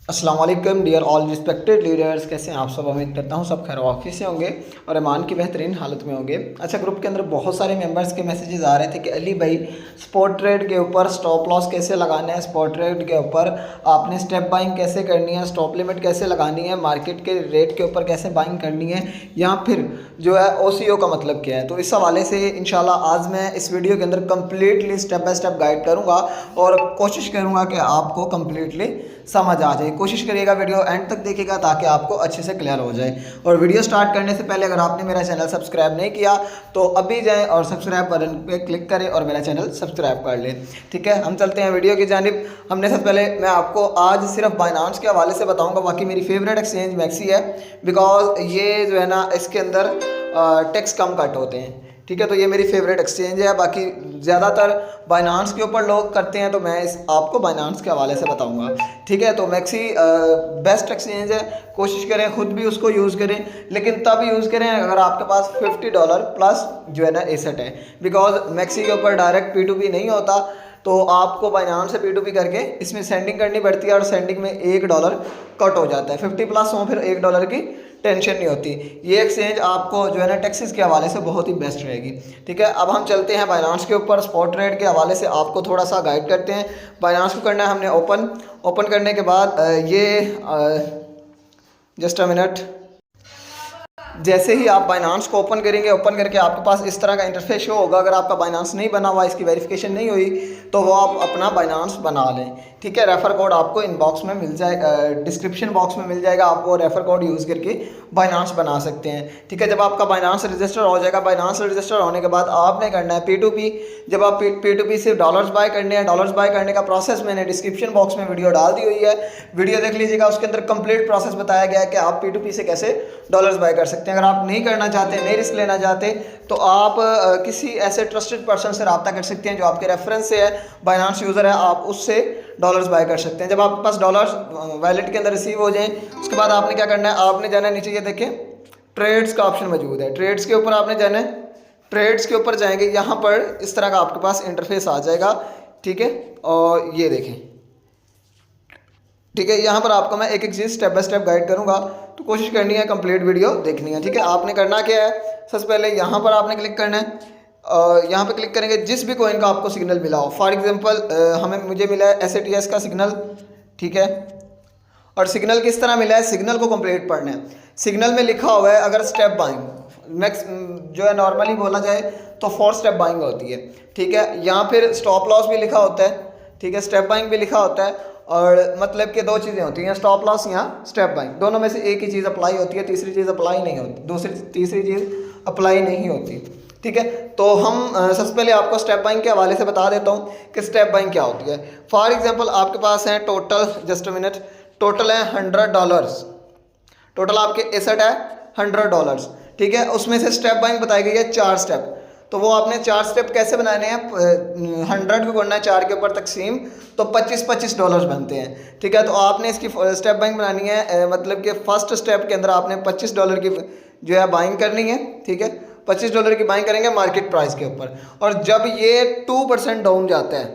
अस्सलाम वालेकुम dear all respected leaders, कैसे हैं आप सब। उम्मीद करता हूँ सब खैर ऑफिस से होंगे और ईमान की बेहतरीन हालत में होंगे। अच्छा, ग्रुप के अंदर बहुत सारे मेंबर्स के मैसेजेस आ रहे थे कि अली भाई स्पॉट ट्रेड के ऊपर स्टॉप लॉस कैसे लगाना है, स्पॉट ट्रेड के ऊपर आपने स्टेप बाइंग कैसे करनी है, स्टॉप लिमिट कैसे लगानी है, मार्केट के रेट के ऊपर कैसे बाइंग करनी है, या फिर जो है OCO का मतलब क्या है। तो इस हवाले से इंशाल्लाह आज मैं इस वीडियो के अंदर completely step by step guide करूँगा और कोशिश करूँगा कि आपको कम्प्लीटली समझ आ जाए। कोशिश करिएगा वीडियो एंड तक देखिएगा ताकि आपको अच्छे से क्लियर हो जाए। और वीडियो स्टार्ट करने से पहले अगर आपने मेरा चैनल सब्सक्राइब नहीं किया तो अभी जाएं और सब्सक्राइब बटन पे क्लिक करें और मेरा चैनल सब्सक्राइब कर लें। ठीक है, हम चलते हैं वीडियो की जानिब। हमने सबसे पहले मैं आपको आज सिर्फ बाइनांस के हवाले से बताऊँगा। बाकी मेरी फेवरेट एक्सचेंज मैक्सी है, बिकॉज ये जो है ना इसके अंदर टैक्स कम कट होते हैं। ठीक है, तो ये मेरी फेवरेट एक्सचेंज है। बाकी ज़्यादातर बाइनांस के ऊपर लोग करते हैं, तो मैं इस आपको बाइनांस के हवाले से बताऊंगा। ठीक है, तो मैक्सी बेस्ट एक्सचेंज है। कोशिश करें खुद भी उसको यूज़ करें, लेकिन तब यूज़ करें अगर आपके पास $50 प्लस जो है ना एसेट है। बिकॉज मैक्सी के ऊपर डायरेक्ट P2P नहीं होता, तो आपको बाइनांस से P2P करके इसमें सेंडिंग करनी पड़ती है और सेंडिंग में $1 कट हो जाता है। 50 प्लस हो फिर $1 की टेंशन नहीं होती। ये एक्सचेंज आपको जो है ना टैक्सेस के हवाले से बहुत ही बेस्ट रहेगी। ठीक है, अब हम चलते हैं बाइनांस के ऊपर। स्पॉट ट्रेड के हवाले से आपको थोड़ा सा गाइड करते हैं। बाइनांस को करना है हमने ओपन करने के बाद ये जस्ट अ मिनट, जैसे ही आप बाइनांस को ओपन करेंगे, ओपन करके आपके पास इस तरह का इंटरफेस शो होगा। अगर आपका बाइनांस नहीं बना हुआ, इसकी वेरिफिकेशन नहीं हुई, तो वो आप अपना बाइनांस बना लें। ठीक है, रेफर कोड आपको इनबॉक्स में मिल जाएगा, डिस्क्रिप्शन बॉक्स में मिल जाएगा। आप वो रेफर कोड यूज़ करके बाइनांस बना सकते हैं। ठीक है, जब आपका बाइनांस रजिस्टर हो जाएगा, बाइनांस रजिस्टर होने के बाद आपने करना है P2P। जब आप P2P से डॉलर्स बाय करने हैं, डॉलर्स बाय करने का प्रोसेस मैंने डिस्क्रिप्शन बॉक्स में वीडियो डाल दी हुई है, वीडियो देख लीजिएगा। उसके अंदर कंप्लीट प्रोसेस बताया गया है कि आप P2P से कैसे डॉलर्स बाय कर सकते हैं। अगर आप नहीं करना चाहते, नहीं रिस्क लेना चाहते, तो आप किसी ऐसे ट्रस्टेड पर्सन से रब्ता कर सकते हैं जो आपके रेफरेंस से है, बाइनांस यूज़र है, आप उससे डॉलर्स बाय कर सकते हैं। जब आपके पास डॉलर्स वैलेट के अंदर रिसीव हो जाए, उसके बाद आपने क्या करना है, आपने जाना है नीचे, ये देखें ट्रेड्स का ऑप्शन मौजूद है। ट्रेड्स के ऊपर आपने जाना है, ट्रेड्स के ऊपर जाएंगे, यहाँ पर इस तरह का आपके पास इंटरफेस आ जाएगा। ठीक है, और ये देखें, ठीक है, यहाँ पर आपको मैं एक एक चीज़ स्टेप बाय स्टेप गाइड करूँगा, तो कोशिश करनी है कंप्लीट वीडियो देखनी है। ठीक है, आपने करना क्या है, सबसे पहले यहाँ पर आपने क्लिक करना है। यहाँ पे क्लिक करेंगे, जिस भी कॉइन का आपको सिग्नल मिला हो। फॉर एग्जांपल मुझे मिला है SATS का सिग्नल। ठीक है, और सिग्नल किस तरह मिला है, सिग्नल को कंप्लीट पढ़ना है। सिग्नल में लिखा हुआ है अगर स्टेप बाइंग मैक्स जो है नॉर्मली बोला जाए तो 4 स्टेप बाइंग होती है। ठीक है, यहाँ फिर स्टॉप लॉस भी लिखा होता है। ठीक है, स्टेप बाइंग भी लिखा होता है। और मतलब कि 2 चीज़ें होती हैं, स्टॉप लॉस या स्टेप बाइंग, दोनों में से एक ही चीज़ अप्लाई होती है, तीसरी चीज़ अप्लाई नहीं होती, तीसरी चीज़ अप्लाई नहीं होती। ठीक है, तो हम सबसे पहले आपको स्टेप बाइंग के हवाले से बता देता हूँ कि स्टेप बाइंग क्या होती है। फॉर एग्जांपल आपके पास है total, just a minute, total है $100। टोटल आपके एसेट है $100। ठीक है, उसमें से स्टेप बाइंग बताई गई है 4 स्टेप। तो वो आपने 4 स्टेप कैसे बनाने हैं, 100 को करना है 4 के ऊपर तकसीम, तो $25 बनते हैं। ठीक है, तो आपने इसकी स्टेप बाइंग बनानी है, मतलब कि फर्स्ट स्टेप के अंदर आपने $25 की जो है बाइंग करनी है। ठीक है, $25 की बाइंग करेंगे मार्केट प्राइस के ऊपर, और जब ये 2% डाउन जाता है,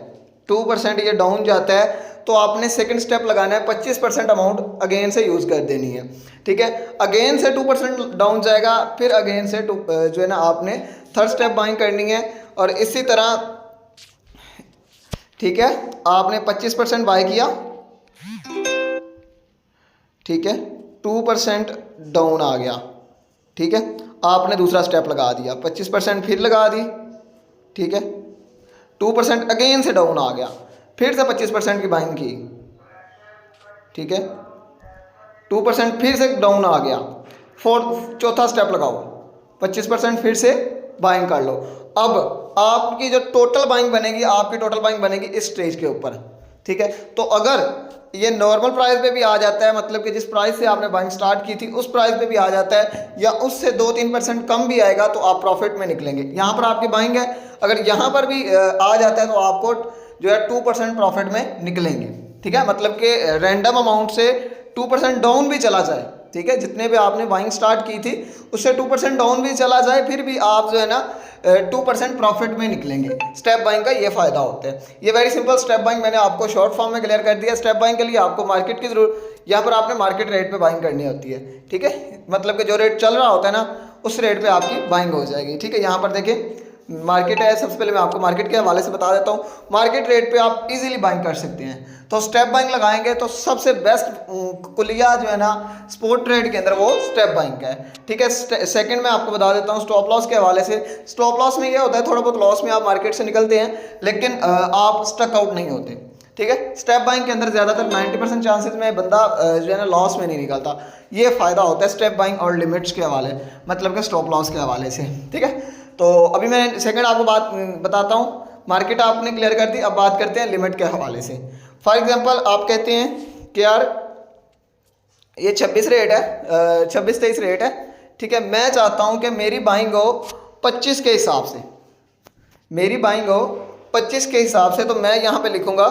2% ये डाउन जाता है, तो आपने सेकंड स्टेप लगाना है, 25% अमाउंट अगेन से यूज़ कर देनी है। ठीक है, अगेन से 2% डाउन जाएगा, फिर अगेन से जो है ना आपने थर्ड स्टेप बाइंग करनी है, और इसी तरह। ठीक है, आपने 25% बाय किया। ठीक है, 2% डाउन आ गया। ठीक है, आपने दूसरा स्टेप लगा दिया, 25% फिर लगा दी। ठीक है, 2% अगेन से डाउन आ गया, फिर से 25% की बाइंग की। ठीक है, 2% फिर से डाउन आ गया, चौथा स्टेप लगाओ, 25% फिर से बाइंग कर लो। अब आपकी जो टोटल बाइंग बनेगी, आपकी टोटल बाइंग बनेगी इस स्टेज के ऊपर। ठीक है, तो अगर ये नॉर्मल प्राइस पे भी आ जाता है, मतलब कि जिस प्राइस से आपने बाइंग स्टार्ट की थी उस प्राइस पे भी आ जाता है, या उससे 2-3% कम भी आएगा, तो आप प्रॉफिट में निकलेंगे। यहाँ पर आपकी बाइंग है, अगर यहाँ पर भी आ जाता है तो आपको जो है 2% प्रॉफिट में निकलेंगे। ठीक है, मतलब कि रैंडम अमाउंट से 2% डाउन भी चला जाए, ठीक है, जितने भी आपने बाइंग स्टार्ट की थी उससे 2% डाउन भी चला जाए, फिर भी आप जो है ना 2% प्रॉफिट में निकलेंगे। स्टेप बाइंग का ये फ़ायदा होता है। ये वेरी सिंपल स्टेप बाइंग मैंने आपको शॉर्ट फॉर्म में क्लियर कर दिया। स्टेप बाइंग के लिए आपको मार्केट की जरूरत, यहाँ पर आपने मार्केट रेट पे बाइंग करनी होती है, ठीक है, मतलब कि जो रेट चल रहा होता है ना उस रेट पे आपकी बाइंग हो जाएगी, ठीक है। यहाँ पर देखिए मार्केट है, सबसे पहले मैं आपको मार्केट के हवाले से बता देता हूँ। मार्केट रेट पे आप इजीली बाइंग कर सकते हैं। तो स्टेप बाइंग लगाएंगे तो सबसे बेस्ट कुलिया जो है ना स्पोर्ट ट्रेड के अंदर वो स्टेप बाइंग का है, ठीक है। सेकंड में आपको बता देता हूँ स्टॉप लॉस के हवाले से। स्टॉप लॉस में ये होता है थोड़ा बहुत लॉस में आप मार्केट से निकलते हैं लेकिन आप स्टक आउट नहीं होते, ठीक है। स्टेप बाइंग के अंदर ज़्यादातर 90% चांसेस में बंदा जो है ना लॉस में नहीं निकलता। ये फ़ायदा होता है स्टेप बाइंग और लिमिट्स के हवाले, मतलब कि स्टॉप लॉस के हवाले से, ठीक है। तो अभी मैं सेकंड आपको बात बताता हूँ। मार्केट आपने क्लियर कर दी, अब बात करते हैं लिमिट के हवाले से। फॉर एग्जांपल आप कहते हैं कि यार ये 26 रेट है, 26-23 रेट है, ठीक है। मैं चाहता हूँ कि मेरी बाइंग हो 25 के हिसाब से, मेरी बाइंग हो 25 के हिसाब से। तो मैं यहाँ पे लिखूँगा,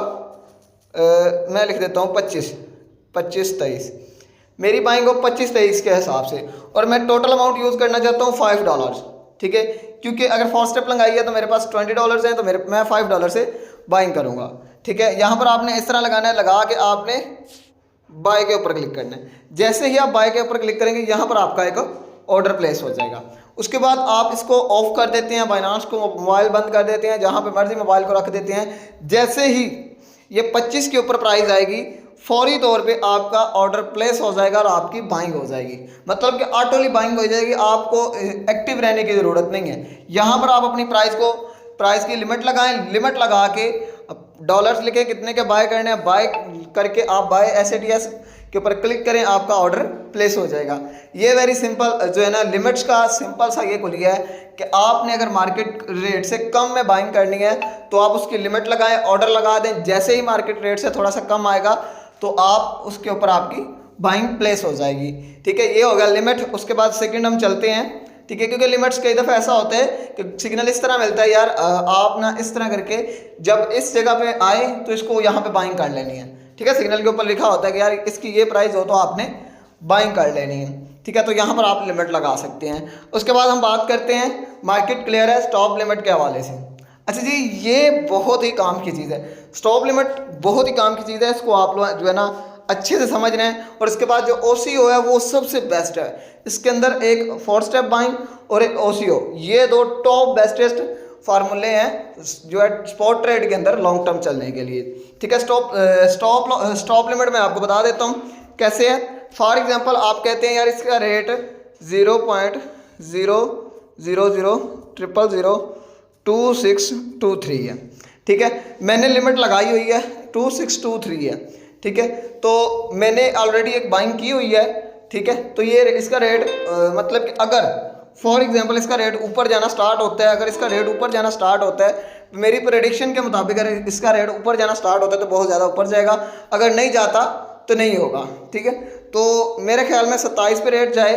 मैं लिख देता हूँ 25-23, मेरी बाइंग हो 25-23 के हिसाब से, और मैं टोटल अमाउंट यूज़ करना चाहता हूँ $5, ठीक है। क्योंकि अगर 4 स्टेप लगाई है तो मेरे पास $20 हैं, तो मैं $5 से बाइंग करूँगा, ठीक है। यहाँ पर आपने इस तरह लगाना है, लगा के आपने बाय के ऊपर क्लिक करना है। जैसे ही आप बाय के ऊपर क्लिक करेंगे यहाँ पर आपका एक ऑर्डर प्लेस हो जाएगा। उसके बाद आप इसको ऑफ कर देते हैं, बाइनांस को मोबाइल बंद कर देते हैं, जहाँ पे मर्जी मोबाइल को रख देते हैं। जैसे ही ये 25 के ऊपर प्राइस आएगी फौरी तौर पे आपका ऑर्डर प्लेस हो जाएगा और आपकी बाइंग हो जाएगी, मतलब कि ऑटोली बाइंग हो जाएगी। आपको एक्टिव रहने की ज़रूरत नहीं है। यहाँ पर आप अपनी प्राइस की लिमिट लगाएं, लिमिट लगा के डॉलर्स लिखें कितने के बाय करने हैं, बाय करके आप बाय SATS के ऊपर क्लिक करें, आपका ऑर्डर प्लेस हो जाएगा। ये वेरी सिंपल जो है ना लिमिट्स का सिंपल सा ये खुलिया है कि आपने अगर मार्केट रेट से कम में बाइंग करनी है तो आप उसकी लिमिट लगाएं, ऑर्डर लगा दें। जैसे ही मार्केट रेट से थोड़ा सा कम आएगा तो आप उसके ऊपर आपकी बाइंग प्लेस हो जाएगी, ठीक है। ये हो गया लिमिट। उसके बाद सेकंड हम चलते हैं, ठीक है, क्योंकि लिमिट्स कई दफ़ा ऐसा होता है कि सिग्नल इस तरह मिलता है यार आप ना इस तरह करके जब इस जगह पे आए तो इसको यहाँ पे बाइंग कर लेनी है, ठीक है। सिग्नल के ऊपर लिखा होता है कि यार इसकी ये प्राइस हो तो आपने बाइंग कर लेनी है, ठीक है। तो यहाँ पर आप लिमिट लगा सकते हैं। उसके बाद हम बात करते हैं मार्केट क्लियर है स्टॉप लिमिट के हवाले से। अच्छा जी, ये बहुत ही काम की चीज़ है, स्टॉप लिमिट बहुत ही काम की चीज़ है। इसको आप लोग जो है ना अच्छे से समझ रहे हैं। और इसके बाद जो OCO है वो सबसे बेस्ट है। इसके अंदर एक 4 स्टेप बाइंग और एक OCO, ये दो टॉप बेस्टेस्ट फार्मूले हैं जो है स्पॉट ट्रेड के अंदर लॉन्ग टर्म चलने के लिए, ठीक है। स्टॉप लिमिट मैं आपको बता देता हूँ कैसे है। फॉर एग्जांपल आप कहते हैं यार इसका रेट 0.0000002623 है, ठीक है। मैंने लिमिट लगाई हुई है 2623 है, ठीक है। तो मैंने ऑलरेडी एक बाइंग की हुई है, ठीक है। तो ये इसका रेट मतलब कि अगर फॉर एग्जांपल इसका रेट ऊपर जाना स्टार्ट होता है, अगर इसका रेट ऊपर जाना स्टार्ट होता है मेरी प्रेडिक्शन के मुताबिक अगर इसका रेट ऊपर जाना स्टार्ट होता है तो बहुत ज़्यादा ऊपर जाएगा, अगर नहीं जाता तो नहीं होगा, ठीक है। तो मेरे ख्याल में 27 पे रेट जाए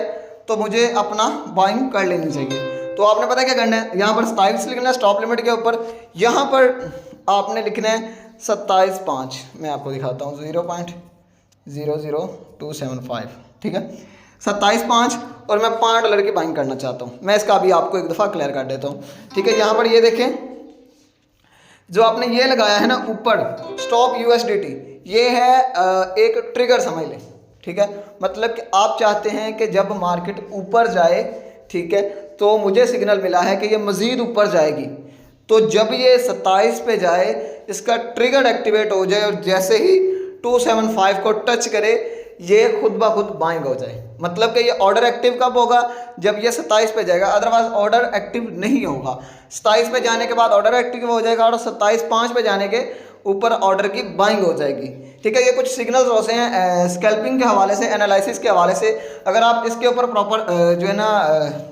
तो मुझे अपना बाइंग कर लेनी चाहिए। तो आपने पता क्या करना है, यहाँ पर 27 लिखना है स्टॉप लिमिट के ऊपर, यहाँ पर आपने लिखना है 27.5, मैं आपको दिखाता हूँ 0.00275, ठीक है 27.5, और मैं $5 की बाइंग करना चाहता हूँ। मैं इसका अभी आपको एक दफ़ा क्लियर कर देता हूँ, ठीक है। यहाँ पर ये देखें जो आपने ये लगाया है ना ऊपर स्टॉप USDT, ये है एक ट्रिगर समझ लें, ठीक है। मतलब कि आप चाहते हैं कि जब मार्केट ऊपर जाए, ठीक है, तो मुझे सिग्नल मिला है कि ये मज़ीद ऊपर जाएगी, तो जब ये 27 पे जाए इसका ट्रिगर एक्टिवेट हो जाए और जैसे ही 275 को टच करे ये खुद ब खुद बाइंग हो जाए। मतलब कि ये ऑर्डर एक्टिव कब होगा, जब ये 27 पे जाएगा, अदरवाइज ऑर्डर एक्टिव नहीं होगा। 27 पे जाने के बाद ऑर्डर एक्टिव हो जाएगा और 27.5 पे जाने के ऊपर ऑर्डर की बाइंग हो जाएगी, ठीक है। ये कुछ सिग्नल्स होते हैं स्कैल्पिंग के हवाले से, एनालिसिस के हवाले से। अगर आप इसके ऊपर प्रॉपर जो है ना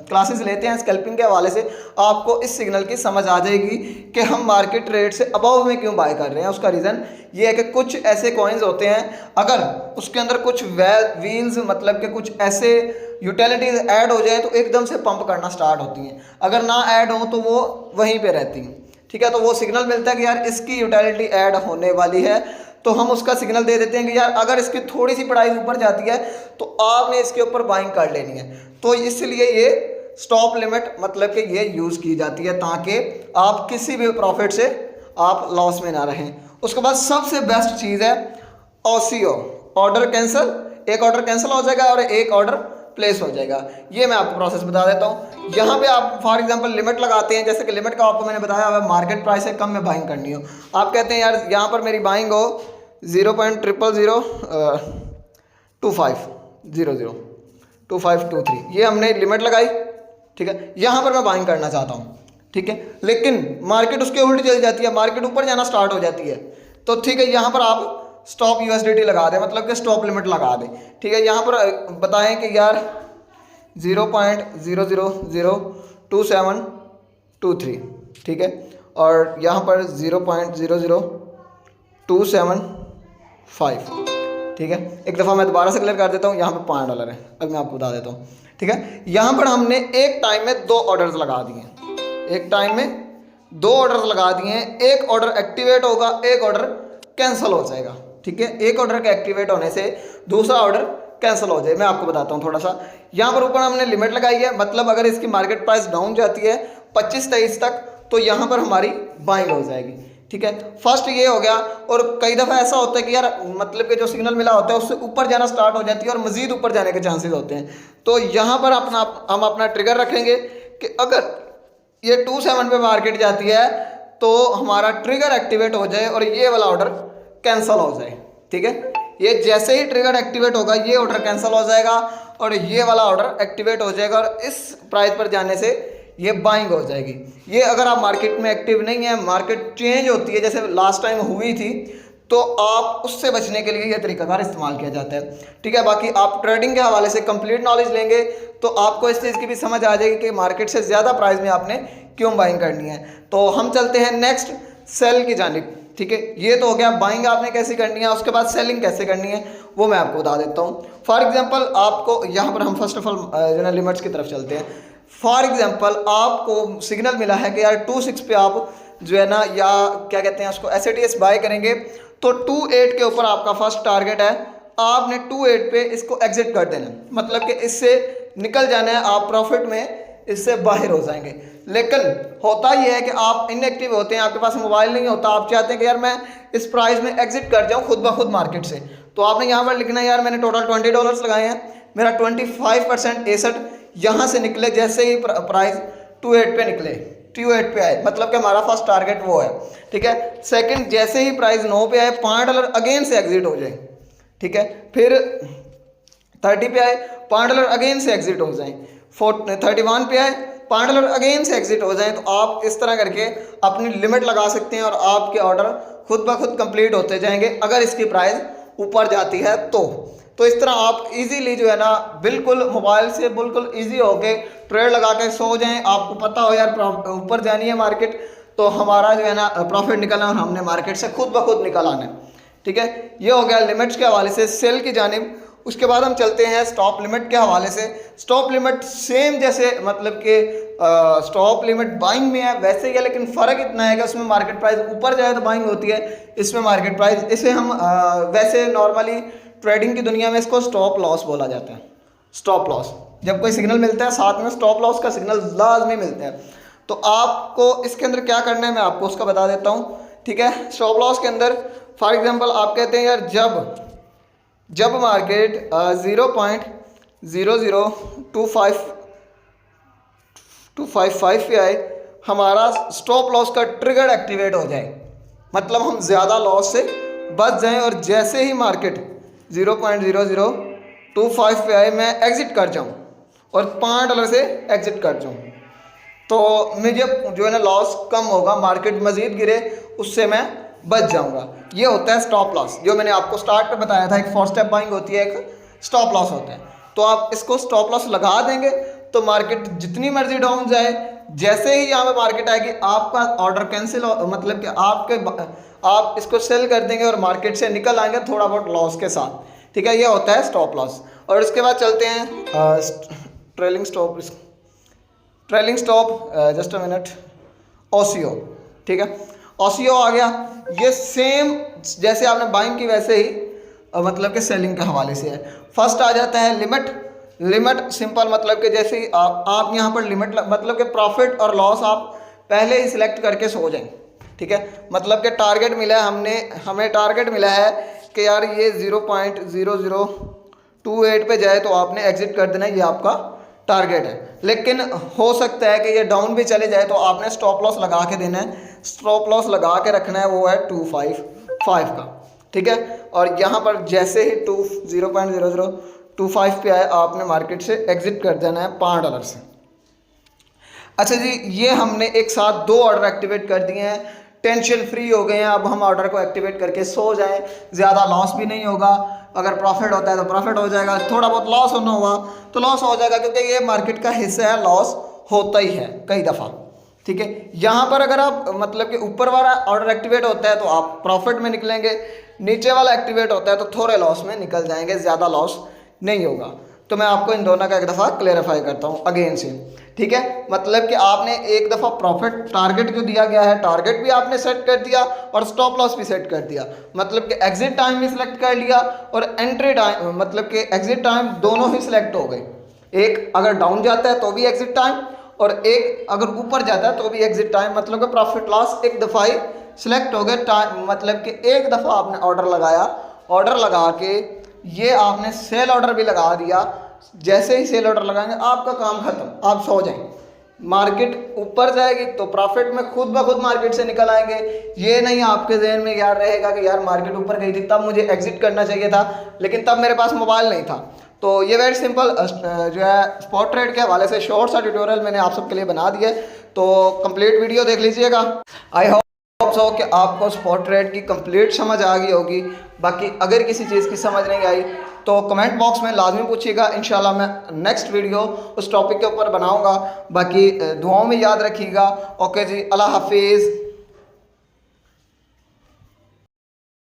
क्लासेस लेते हैं स्कैल्पिंग के हवाले से, आपको इस सिग्नल की समझ आ जाएगी कि हम मार्केट रेट से अबव में क्यों बाय कर रहे हैं। उसका रीज़न ये है कि कुछ ऐसे कॉइन्स होते हैं अगर उसके अंदर कुछ व्हील्स मतलब कि कुछ ऐसे यूटिलिटीज ऐड हो जाए तो एकदम से पंप करना स्टार्ट होती हैं, अगर ना ऐड हो तो वो वहीं पे रहती हैं, ठीक है। तो वो सिग्नल मिलता है कि यार इसकी यूटिलिटी ऐड होने वाली है, तो हम उसका सिग्नल दे देते हैं कि यार अगर इसकी थोड़ी सी प्राइस ऊपर जाती है तो आपने इसके ऊपर बाइंग कर लेनी है। तो इसलिए ये स्टॉप लिमिट मतलब कि ये यूज़ की जाती है ताकि आप किसी भी प्रॉफिट से आप लॉस में ना रहें। उसके बाद सबसे बेस्ट चीज़ है OCO, ऑर्डर कैंसिल। एक ऑर्डर कैंसिल हो जाएगा और एक ऑर्डर प्लेस हो जाएगा। ये मैं आपको प्रोसेस बता देता हूँ। यहाँ पे आप फॉर एग्जांपल लिमिट लगाते हैं, जैसे कि लिमिट का आपको मैंने बताया हुआ मार्केट प्राइस से कम में बाइंग करनी हो। आप कहते हैं यार यहाँ पर मेरी बाइंग हो 0.00025002523, ये हमने लिमिट लगाई, ठीक है। यहाँ पर मैं बाइंग करना चाहता हूँ, ठीक है, लेकिन मार्केट उसके उल्टी चली जाती है, मार्केट ऊपर जाना स्टार्ट हो जाती है, तो ठीक है यहाँ पर आप स्टॉप USDT लगा दें, मतलब कि स्टॉप लिमिट लगा दें, ठीक है। यहाँ पर बताएं कि यार 0.0002723, ठीक है, और यहाँ पर 0.00275, ठीक है। एक दफ़ा मैं दोबारा से क्लियर कर देता हूँ, यहाँ पर $5 है, अब मैं आपको बता देता हूँ, ठीक है। यहाँ पर हमने एक टाइम में 2 ऑर्डर्स लगा दिए, एक टाइम में 2 ऑर्डर्स लगा दिए हैं। एक ऑर्डर एक्टिवेट होगा, एक ऑर्डर कैंसिल हो जाएगा, ठीक है। एक ऑर्डर के एक्टिवेट होने से दूसरा ऑर्डर कैंसिल हो जाए। मैं आपको बताता हूँ थोड़ा सा। यहाँ पर ऊपर हमने लिमिट लगाई है, मतलब अगर इसकी मार्केट प्राइस डाउन जाती है 25-23 तक, तो यहाँ पर हमारी बाइंग हो जाएगी, ठीक है। फर्स्ट ये हो गया। और कई दफ़ा ऐसा होता है कि यार मतलब कि जो सिग्नल मिला होता है उससे ऊपर जाना स्टार्ट हो जाती है और मज़ीद ऊपर जाने के चांसेस होते हैं। तो यहाँ पर हम अपना ट्रिगर रखेंगे कि अगर ये 27 पे मार्केट जाती है तो हमारा ट्रिगर एक्टिवेट हो जाए और ये वाला ऑर्डर कैंसिल हो जाए, ठीक है। ये जैसे ही ट्रिगर एक्टिवेट होगा ये ऑर्डर कैंसिल हो जाएगा और ये वाला ऑर्डर एक्टिवेट हो जाएगा और इस प्राइस पर जाने से ये बाइंग हो जाएगी। ये अगर आप मार्केट में एक्टिव नहीं है, मार्केट चेंज होती है जैसे लास्ट टाइम हुई थी, तो आप उससे बचने के लिए ये तरीकाकार इस्तेमाल किया जाता है, ठीक है। बाकी आप ट्रेडिंग के हवाले से कंप्लीट नॉलेज लेंगे तो आपको इस चीज़ की भी समझ आ जाएगी कि मार्केट से ज़्यादा प्राइस में आपने क्यों बाइंग करनी है। तो हम चलते हैं नेक्स्ट सेल की जानिब, ठीक है। ये तो हो गया बाइंग आपने कैसे करनी है, उसके बाद सेलिंग कैसे करनी है वो मैं आपको बता देता हूँ। फॉर एग्जांपल आपको यहाँ पर हम फर्स्ट ऑफ ऑल जो है लिमिट्स की तरफ चलते हैं। फॉर एग्जांपल आपको सिग्नल मिला है कि यार 26 पे आप जो है ना, या क्या कहते हैं उसको, SATS बाय करेंगे, तो 28 के ऊपर आपका फर्स्ट टारगेट है। आपने 28 पे इसको एग्जिट कर देना, मतलब कि इससे निकल जाना है, आप प्रॉफिट में इससे बाहर हो जाएंगे। लेकिन होता यह है कि आप इनएक्टिव होते हैं, आपके पास मोबाइल नहीं होता, आप चाहते हैं कि यार मैं इस प्राइस में एग्जिट कर जाऊं खुद ब खुद मार्केट से, तो आपने यहाँ पर लिखना है यार मैंने टोटल $20 लगाए हैं, मेरा 25% एसेट यहाँ से निकले जैसे ही प्राइस 28 पे निकले, 28 पे आए, मतलब कि हमारा फर्स्ट टारगेट वो है, ठीक है। सेकंड, जैसे ही प्राइस 9 पे आए $5 अगेन से एग्जिट हो जाए, ठीक है। फिर 30 पे आए $5 अगेन से एग्जिट हो जाए, 31 पे आए $5 अगेन से एग्जिट हो जाए। तो आप इस तरह करके अपनी लिमिट लगा सकते हैं और आपके ऑर्डर खुद ब खुद कंप्लीट होते जाएंगे अगर इसकी प्राइस ऊपर जाती है तो इस तरह आप इजीली जो है ना बिल्कुल मोबाइल से बिल्कुल इजी होके ट्रेड लगा के सो जाएं। आपको पता हो यार ऊपर जानी है मार्केट, तो हमारा जो है ना प्रॉफिट निकलना और हमने मार्केट से खुद ब खुद निकल आना है, ठीक है। ये हो गया लिमिट्स के हवाले से सेल की जानिब। उसके बाद हम चलते हैं स्टॉप लिमिट के हवाले से। स्टॉप लिमिट सेम जैसे मतलब कि स्टॉप लिमिट बाइंग में है वैसे ही है, लेकिन फ़र्क इतना है कि उसमें मार्केट प्राइस ऊपर जाए तो बाइंग होती है, इसमें मार्केट प्राइस, इसे हम वैसे नॉर्मली ट्रेडिंग की दुनिया में इसको स्टॉप लॉस बोला जाता है। स्टॉप लॉस, जब कोई सिग्नल मिलता है साथ में स्टॉप लॉस का सिग्नल लाजमी मिलता है। तो आपको इसके अंदर क्या करना है मैं आपको उसका बता देता हूँ, ठीक है। स्टॉप लॉस के अंदर फॉर एग्जांपल आप कहते हैं यार जब मार्केट 0.00255 पे आए हमारा स्टॉप लॉस का ट्रिगर एक्टिवेट हो जाए, मतलब हम ज़्यादा लॉस से बच जाएं और जैसे ही मार्केट 0.0025 पे आए मैं एग्ज़िट कर जाऊं और $5 से एग्ज़िट कर जाऊं, तो मुझे जो है ना लॉस कम होगा, मार्केट मज़ीद गिरे उससे मैं बच जाऊंगा। ये होता है स्टॉप लॉस, जो मैंने आपको स्टार्ट पे बताया था। एक 4 स्टेप बाइंग होती है, एक स्टॉप लॉस होता है। तो आप इसको स्टॉप लॉस लगा देंगे तो मार्केट जितनी मर्जी डाउन जाए, जैसे ही यहाँ पे मार्केट आएगी आपका ऑर्डर कैंसिल हो, मतलब कि आप इसको सेल कर देंगे और मार्केट से निकल आएंगे थोड़ा बहुत लॉस के साथ, ठीक है। ये होता है स्टॉप लॉस। और इसके बाद चलते हैं trailing stop, just a minute, OCO, ठीक है। OCO आ गया, ये सेम जैसे आपने बाइंग की वैसे ही मतलब कि सेलिंग के हवाले से है। फर्स्ट आ जाता है लिमिट, लिमिट सिंपल मतलब कि जैसे ही आप यहाँ पर लिमिट मतलब कि प्रॉफिट और लॉस आप पहले ही सिलेक्ट करके सो जाएं, ठीक है। मतलब कि टारगेट मिला है हमें टारगेट मिला है कि यार ये 0.0028 पे जाए तो आपने एग्जिट कर देना है, ये आपका टारगेट है। लेकिन हो सकता है कि ये डाउन भी चले जाए तो आपने स्टॉप लॉस लगा के देना है, स्टॉप लॉस लगा के रखना है, वो है 255 का, ठीक है। और यहाँ पर जैसे ही 0.0025 पे आए आपने मार्केट से एग्जिट कर देना है $5 से। अच्छा जी, ये हमने एक साथ 2 ऑर्डर एक्टिवेट कर दिए हैं, टेंशन फ्री हो गए हैं। अब हम ऑर्डर को एक्टिवेट करके सो जाएं, ज़्यादा लॉस भी नहीं होगा। अगर प्रॉफिट होता है तो प्रॉफिट हो जाएगा, थोड़ा बहुत लॉस होना हुआ तो लॉस हो जाएगा, क्योंकि ये मार्केट का हिस्सा है, लॉस होता ही है कई दफ़ा, ठीक है। यहाँ पर अगर आप मतलब कि ऊपर वाला ऑर्डर एक्टिवेट होता है तो आप प्रॉफिट में निकलेंगे, नीचे वाला एक्टिवेट होता है तो थोड़े लॉस में निकल जाएंगे, ज़्यादा लॉस नहीं होगा। तो मैं आपको इन दोनों का एक दफ़ा क्लेरिफाई करता हूँ अगेन से, ठीक है। मतलब कि आपने एक दफ़ा प्रॉफिट टारगेट जो दिया गया है, टारगेट भी आपने सेट कर दिया और स्टॉप लॉस भी सेट कर दिया। मतलब कि एग्जिट टाइम भी सिलेक्ट कर लिया और एंट्री टाइम मतलब कि एग्जिट टाइम दोनों ही सिलेक्ट हो गए। एक अगर डाउन जाता है तो भी एग्जिट टाइम और एक अगर ऊपर जाता है तो भी एग्जिट टाइम। मतलब कि प्रॉफिट लॉस एक दफ़ा ही सिलेक्ट हो गए। मतलब कि एक दफ़ा आपने ऑर्डर लगाया, ऑर्डर लगा के ये आपने सेल ऑर्डर भी लगा दिया। जैसे ही सेल ऑर्डर लगाएंगे आपका काम खत्म, आप सो जाएंगे। मार्केट ऊपर जाएगी तो प्रॉफिट में खुद ब खुद मार्केट से निकल आएंगे। ये नहीं आपके जहन में यार रहेगा कि यार मार्केट ऊपर गई थी तब मुझे एग्जिट करना चाहिए था, लेकिन तब मेरे पास मोबाइल नहीं था। तो ये वेरी सिंपल जो है स्पॉट ट्रेड के हवाले से शॉर्ट सा ट्यूटोरियल मैंने आप सबके लिए बना दिया है, तो कंप्लीट वीडियो देख लीजिएगा। आई होप सो कि आपको स्पॉट ट्रेड की कंप्लीट समझ आ गई होगी। बाकी अगर किसी चीज़ की समझ नहीं आई तो कमेंट बॉक्स में लाजमी पूछिएगा, इंशाल्लाह मैं नेक्स्ट वीडियो उस टॉपिक के ऊपर बनाऊंगा। बाकी दुआओं में याद रखिएगा। ओके जी, अल्लाह हाफिज़।